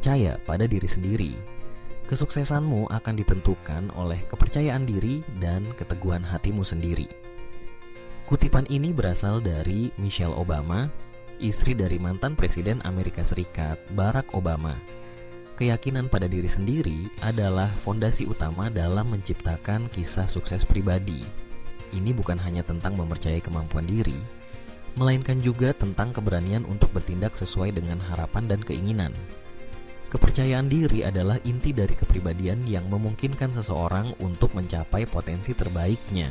percaya pada diri sendiri. Kesuksesanmu akan ditentukan oleh kepercayaan diri dan keteguhan hatimu sendiri. Kutipan ini berasal dari Michelle Obama, istri dari mantan Presiden Amerika Serikat Barack Obama. Keyakinan pada diri sendiri adalah fondasi utama dalam menciptakan kisah sukses pribadi. Ini bukan hanya tentang mempercayai kemampuan diri, melainkan juga tentang keberanian untuk bertindak sesuai dengan harapan dan keinginan. Kepercayaan diri adalah inti dari kepribadian yang memungkinkan seseorang untuk mencapai potensi terbaiknya.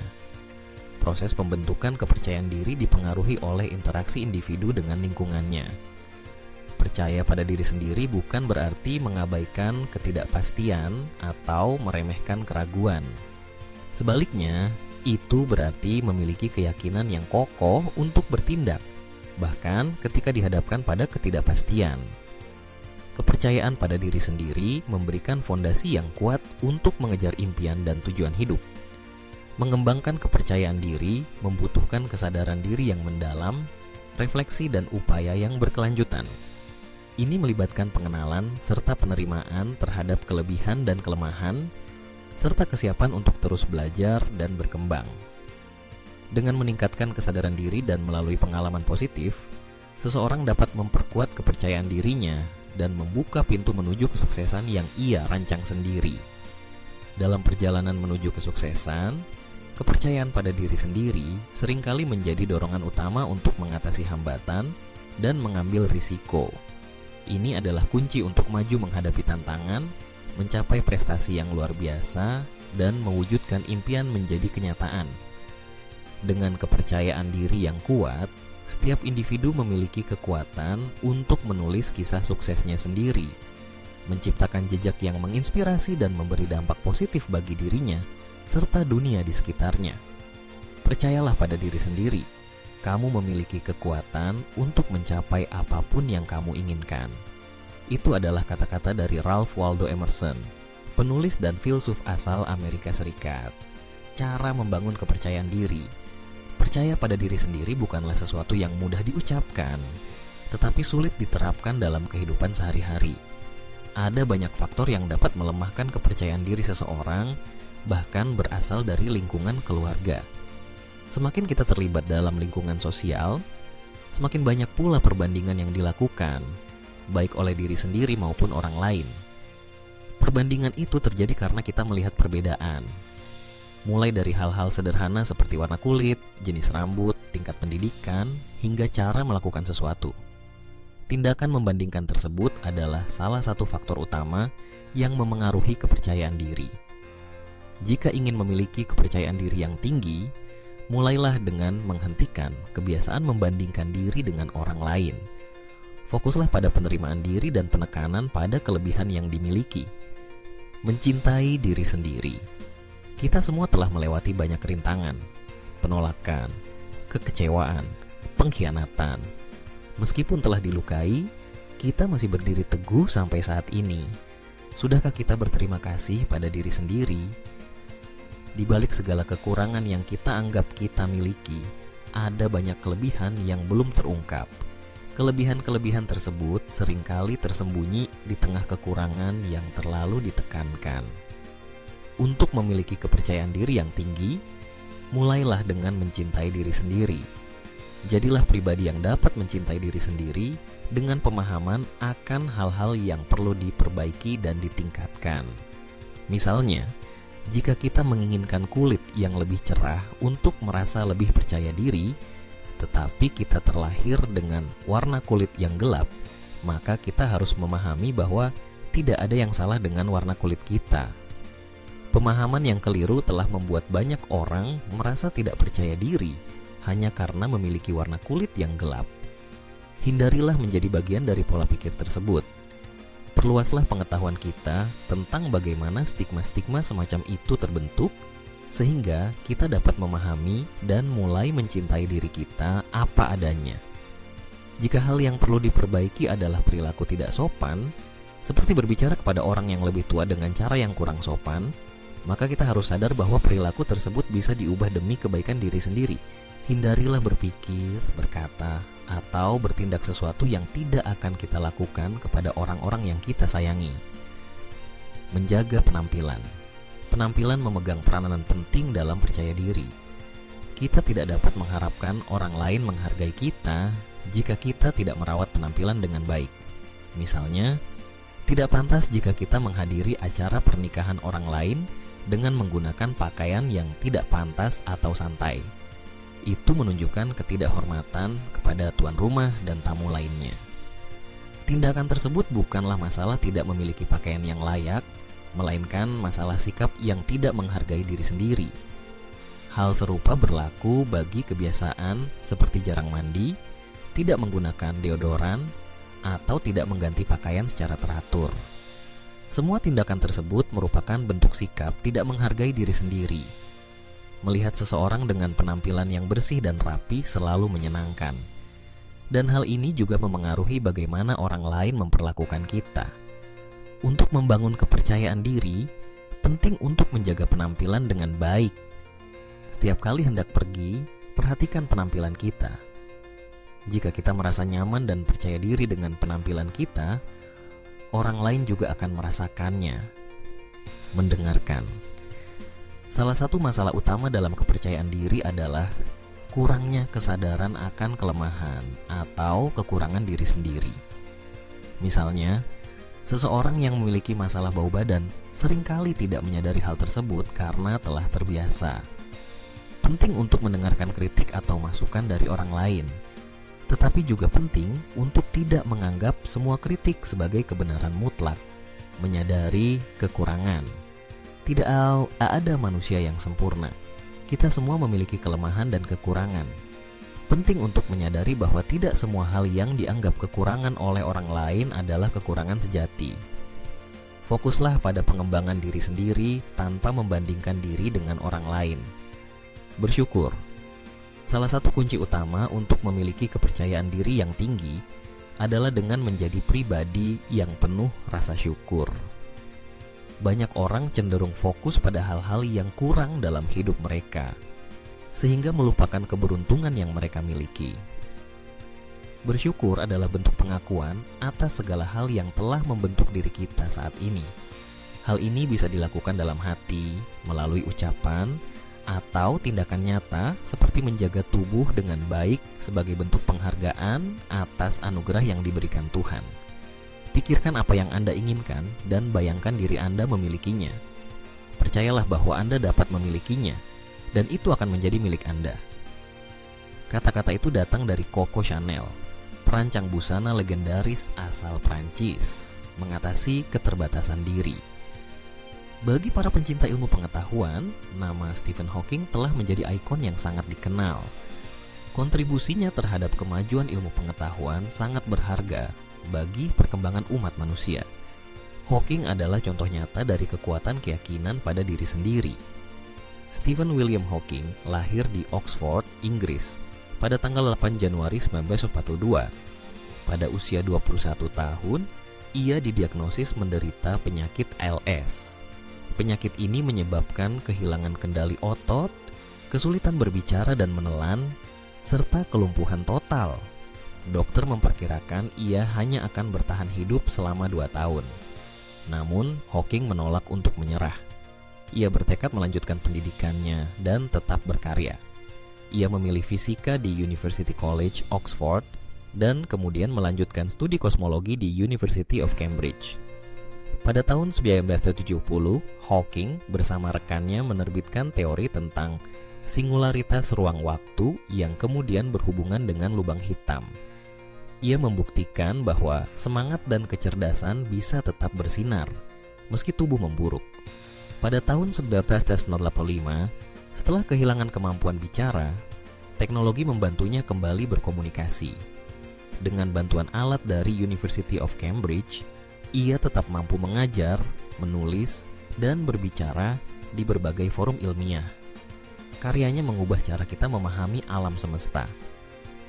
Proses pembentukan kepercayaan diri dipengaruhi oleh interaksi individu dengan lingkungannya. Percaya pada diri sendiri bukan berarti mengabaikan ketidakpastian atau meremehkan keraguan. Sebaliknya, itu berarti memiliki keyakinan yang kokoh untuk bertindak, bahkan ketika dihadapkan pada ketidakpastian. Kepercayaan pada diri sendiri memberikan fondasi yang kuat untuk mengejar impian dan tujuan hidup. Mengembangkan kepercayaan diri membutuhkan kesadaran diri yang mendalam, refleksi dan upaya yang berkelanjutan. Ini melibatkan pengenalan serta penerimaan terhadap kelebihan dan kelemahan, serta kesiapan untuk terus belajar dan berkembang. Dengan meningkatkan kesadaran diri dan melalui pengalaman positif, seseorang dapat memperkuat kepercayaan dirinya dan membuka pintu menuju kesuksesan yang ia rancang sendiri. Dalam perjalanan menuju kesuksesan, kepercayaan pada diri sendiri seringkali menjadi dorongan utama untuk mengatasi hambatan dan mengambil risiko. Ini adalah kunci untuk maju menghadapi tantangan, mencapai prestasi yang luar biasa, dan mewujudkan impian menjadi kenyataan. Dengan kepercayaan diri yang kuat, setiap individu memiliki kekuatan untuk menulis kisah suksesnya sendiri, menciptakan jejak yang menginspirasi dan memberi dampak positif bagi dirinya, serta dunia di sekitarnya. Percayalah pada diri sendiri. Kamu memiliki kekuatan untuk mencapai apapun yang kamu inginkan. Itu adalah kata-kata dari Ralph Waldo Emerson, penulis dan filsuf asal Amerika Serikat. Cara membangun kepercayaan diri. Percaya pada diri sendiri bukanlah sesuatu yang mudah diucapkan, tetapi sulit diterapkan dalam kehidupan sehari-hari. Ada banyak faktor yang dapat melemahkan kepercayaan diri seseorang, bahkan berasal dari lingkungan keluarga. Semakin kita terlibat dalam lingkungan sosial, semakin banyak pula perbandingan yang dilakukan, baik oleh diri sendiri maupun orang lain. Perbandingan itu terjadi karena kita melihat perbedaan, mulai dari hal-hal sederhana seperti warna kulit, jenis rambut, tingkat pendidikan, hingga cara melakukan sesuatu. Tindakan membandingkan tersebut adalah salah satu faktor utama yang memengaruhi kepercayaan diri. Jika ingin memiliki kepercayaan diri yang tinggi, mulailah dengan menghentikan kebiasaan membandingkan diri dengan orang lain. Fokuslah pada penerimaan diri dan penekanan pada kelebihan yang dimiliki. Mencintai diri sendiri. Kita semua telah melewati banyak rintangan, penolakan, kekecewaan, pengkhianatan. Meskipun telah dilukai, kita masih berdiri teguh sampai saat ini. Sudahkah kita berterima kasih pada diri sendiri? Di balik segala kekurangan yang kita anggap kita miliki, ada banyak kelebihan yang belum terungkap. Kelebihan-kelebihan tersebut seringkali tersembunyi di tengah kekurangan yang terlalu ditekankan. Untuk memiliki kepercayaan diri yang tinggi, mulailah dengan mencintai diri sendiri. Jadilah pribadi yang dapat mencintai diri sendiri dengan pemahaman akan hal-hal yang perlu diperbaiki dan ditingkatkan. Misalnya, jika kita menginginkan kulit yang lebih cerah untuk merasa lebih percaya diri, tetapi kita terlahir dengan warna kulit yang gelap, maka kita harus memahami bahwa tidak ada yang salah dengan warna kulit kita. Pemahaman yang keliru telah membuat banyak orang merasa tidak percaya diri hanya karena memiliki warna kulit yang gelap. Hindarilah menjadi bagian dari pola pikir tersebut. Perluaslah pengetahuan kita tentang bagaimana stigma-stigma semacam itu terbentuk, sehingga kita dapat memahami dan mulai mencintai diri kita apa adanya. Jika hal yang perlu diperbaiki adalah perilaku tidak sopan, seperti berbicara kepada orang yang lebih tua dengan cara yang kurang sopan, maka kita harus sadar bahwa perilaku tersebut bisa diubah demi kebaikan diri sendiri. Hindarilah berpikir, berkata, atau bertindak sesuatu yang tidak akan kita lakukan kepada orang-orang yang kita sayangi. Menjaga penampilan. Penampilan memegang peranan penting dalam percaya diri. Kita tidak dapat mengharapkan orang lain menghargai kita jika kita tidak merawat penampilan dengan baik. Misalnya, tidak pantas jika kita menghadiri acara pernikahan orang lain dengan menggunakan pakaian yang tidak pantas atau santai. Itu menunjukkan ketidakhormatan kepada tuan rumah dan tamu lainnya. Tindakan tersebut bukanlah masalah tidak memiliki pakaian yang layak, melainkan masalah sikap yang tidak menghargai diri sendiri. Hal serupa berlaku bagi kebiasaan seperti jarang mandi, tidak menggunakan deodoran, atau tidak mengganti pakaian secara teratur. Semua tindakan tersebut merupakan bentuk sikap tidak menghargai diri sendiri. Melihat seseorang dengan penampilan yang bersih dan rapi selalu menyenangkan. Dan hal ini juga memengaruhi bagaimana orang lain memperlakukan kita. Untuk membangun kepercayaan diri, penting untuk menjaga penampilan dengan baik. Setiap kali hendak pergi, perhatikan penampilan kita. Jika kita merasa nyaman dan percaya diri dengan penampilan kita, orang lain juga akan merasakannya. Mendengarkan. Salah satu masalah utama dalam kepercayaan diri adalah kurangnya kesadaran akan kelemahan atau kekurangan diri sendiri. Misalnya, seseorang yang memiliki masalah bau badan seringkali tidak menyadari hal tersebut karena telah terbiasa. Penting untuk mendengarkan kritik atau masukan dari orang lain, tetapi juga penting untuk tidak menganggap semua kritik sebagai kebenaran mutlak, menyadari kekurangan. Tidak ada manusia yang sempurna. Kita semua memiliki kelemahan dan kekurangan. Penting untuk menyadari bahwa tidak semua hal yang dianggap kekurangan oleh orang lain adalah kekurangan sejati. Fokuslah pada pengembangan diri sendiri tanpa membandingkan diri dengan orang lain. Bersyukur. Salah satu kunci utama untuk memiliki kepercayaan diri yang tinggi adalah dengan menjadi pribadi yang penuh rasa syukur. Banyak orang cenderung fokus pada hal-hal yang kurang dalam hidup mereka, sehingga melupakan keberuntungan yang mereka miliki. Bersyukur adalah bentuk pengakuan atas segala hal yang telah membentuk diri kita saat ini. Hal ini bisa dilakukan dalam hati, melalui ucapan, atau tindakan nyata seperti menjaga tubuh dengan baik sebagai bentuk penghargaan atas anugerah yang diberikan Tuhan. Pikirkan apa yang Anda inginkan dan bayangkan diri Anda memilikinya. Percayalah bahwa Anda dapat memilikinya dan itu akan menjadi milik Anda. Kata-kata itu datang dari Coco Chanel, perancang busana legendaris asal Prancis, mengatasi keterbatasan diri. Bagi para pencinta ilmu pengetahuan, nama Stephen Hawking telah menjadi ikon yang sangat dikenal. Kontribusinya terhadap kemajuan ilmu pengetahuan sangat berharga bagi perkembangan umat manusia. Hawking adalah contoh nyata dari kekuatan keyakinan pada diri sendiri. Stephen William Hawking lahir di Oxford, Inggris pada tanggal 8 Januari 1942. Pada usia 21 tahun, ia didiagnosis menderita penyakit ALS. Penyakit ini menyebabkan kehilangan kendali otot, kesulitan berbicara dan menelan, serta kelumpuhan total. Dokter memperkirakan ia hanya akan bertahan hidup selama 2 tahun. Namun, Hawking menolak untuk menyerah. Ia bertekad melanjutkan pendidikannya dan tetap berkarya. Ia memilih fisika di University College, Oxford, dan kemudian melanjutkan studi kosmologi di University of Cambridge. Pada tahun 1970, Hawking bersama rekannya menerbitkan teori tentang singularitas ruang waktu yang kemudian berhubungan dengan lubang hitam. Ia membuktikan bahwa semangat dan kecerdasan bisa tetap bersinar meski tubuh memburuk. Pada tahun 1985, setelah kehilangan kemampuan bicara, teknologi membantunya kembali berkomunikasi. Dengan bantuan alat dari University of Cambridge, ia tetap mampu mengajar, menulis, dan berbicara di berbagai forum ilmiah. Karyanya mengubah cara kita memahami alam semesta.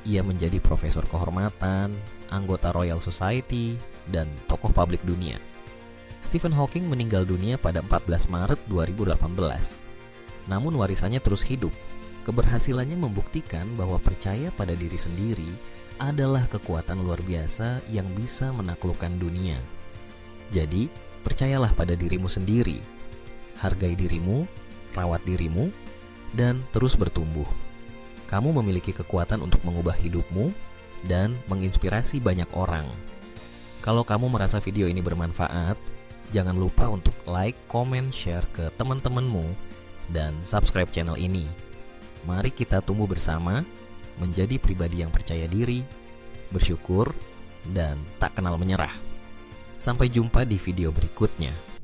Ia menjadi profesor kehormatan, anggota Royal Society, dan tokoh publik dunia. Stephen Hawking meninggal dunia pada 14 Maret 2018. Namun warisannya terus hidup. Keberhasilannya membuktikan bahwa percaya pada diri sendiri adalah kekuatan luar biasa yang bisa menaklukkan dunia. Jadi, percayalah pada dirimu sendiri. Hargai dirimu, rawat dirimu, dan terus bertumbuh. Kamu memiliki kekuatan untuk mengubah hidupmu dan menginspirasi banyak orang. Kalau kamu merasa video ini bermanfaat, jangan lupa untuk like, comment, share ke teman-temanmu, dan subscribe channel ini. Mari kita tumbuh bersama, menjadi pribadi yang percaya diri, bersyukur, dan tak kenal menyerah. Sampai jumpa di video berikutnya.